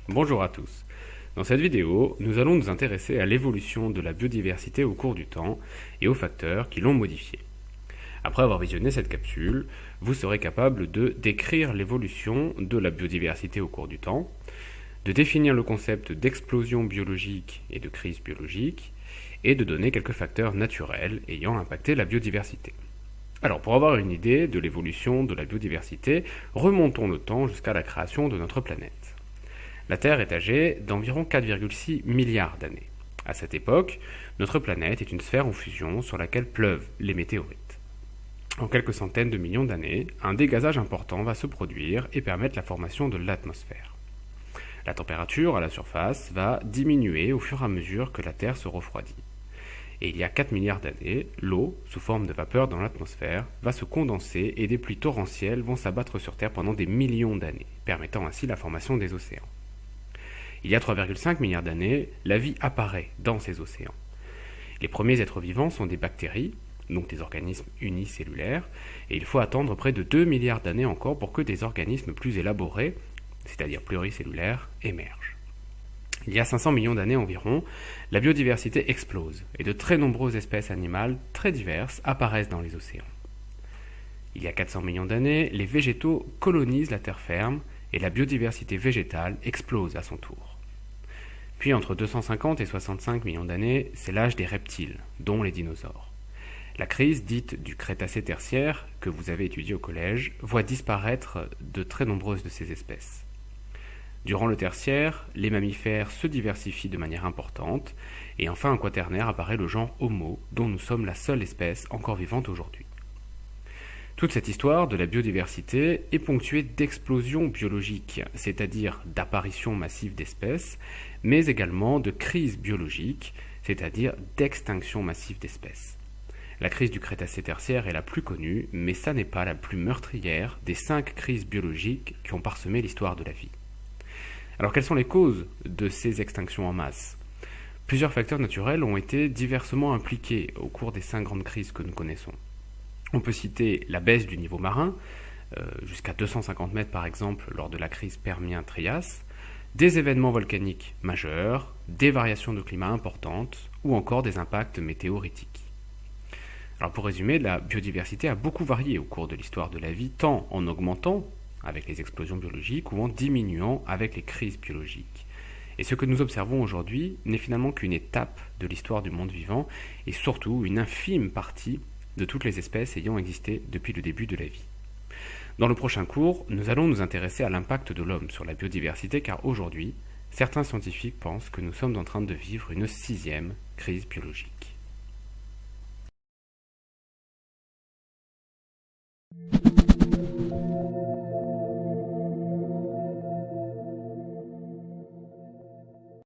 Bonjour à tous. Dans cette vidéo, nous allons nous intéresser à l'évolution de la biodiversité au cours du temps et aux facteurs qui l'ont modifiée. Après avoir visionné cette capsule, vous serez capable de décrire l'évolution de la biodiversité au cours du temps, de définir le concept d'explosion biologique et de crise biologique, et de donner quelques facteurs naturels ayant impacté la biodiversité. Alors, pour avoir une idée de l'évolution de la biodiversité, remontons le temps jusqu'à la création de notre planète. La Terre est âgée d'environ 4,6 milliards d'années. À cette époque, notre planète est une sphère en fusion sur laquelle pleuvent les météorites. En quelques centaines de millions d'années, un dégazage important va se produire et permettre la formation de l'atmosphère. La température à la surface va diminuer au fur et à mesure que la Terre se refroidit. Et il y a 4 milliards d'années, l'eau, sous forme de vapeur dans l'atmosphère, va se condenser et des pluies torrentielles vont s'abattre sur Terre pendant des millions d'années, permettant ainsi la formation des océans. Il y a 3,5 milliards d'années, la vie apparaît dans ces océans. Les premiers êtres vivants sont des bactéries, donc des organismes unicellulaires, et il faut attendre près de 2 milliards d'années encore pour que des organismes plus élaborés, c'est-à-dire pluricellulaires, émergent. Il y a 500 millions d'années environ, la biodiversité explose, et de très nombreuses espèces animales très diverses apparaissent dans les océans. Il y a 400 millions d'années, les végétaux colonisent la terre ferme, et la biodiversité végétale explose à son tour. Puis entre 250 et 65 millions d'années, c'est l'âge des reptiles, dont les dinosaures. La crise dite du Crétacé tertiaire, que vous avez étudiée au collège, voit disparaître de très nombreuses de ces espèces. Durant le tertiaire, les mammifères se diversifient de manière importante, et enfin en quaternaire apparaît le genre Homo, dont nous sommes la seule espèce encore vivante aujourd'hui. Toute cette histoire de la biodiversité est ponctuée d'explosions biologiques, c'est-à-dire d'apparitions massives d'espèces, mais également de crises biologiques, c'est-à-dire d'extinction massive d'espèces. La crise du Crétacé tertiaire est la plus connue, mais ça n'est pas la plus meurtrière des 5 crises biologiques qui ont parsemé l'histoire de la vie. Alors quelles sont les causes de ces extinctions en masse ? Plusieurs facteurs naturels ont été diversement impliqués au cours des 5 grandes crises que nous connaissons. On peut citer la baisse du niveau marin, jusqu'à 250 mètres par exemple lors de la crise Permien-Trias, des événements volcaniques majeurs, des variations de climat importantes ou encore des impacts météoritiques. Alors pour résumer, la biodiversité a beaucoup varié au cours de l'histoire de la vie, tant en augmentant avec les explosions biologiques ou en diminuant avec les crises biologiques. Et ce que nous observons aujourd'hui n'est finalement qu'une étape de l'histoire du monde vivant et surtout une infime partie de toutes les espèces ayant existé depuis le début de la vie. Dans le prochain cours, nous allons nous intéresser à l'impact de l'homme sur la biodiversité car aujourd'hui, certains scientifiques pensent que nous sommes en train de vivre une 6e crise biologique.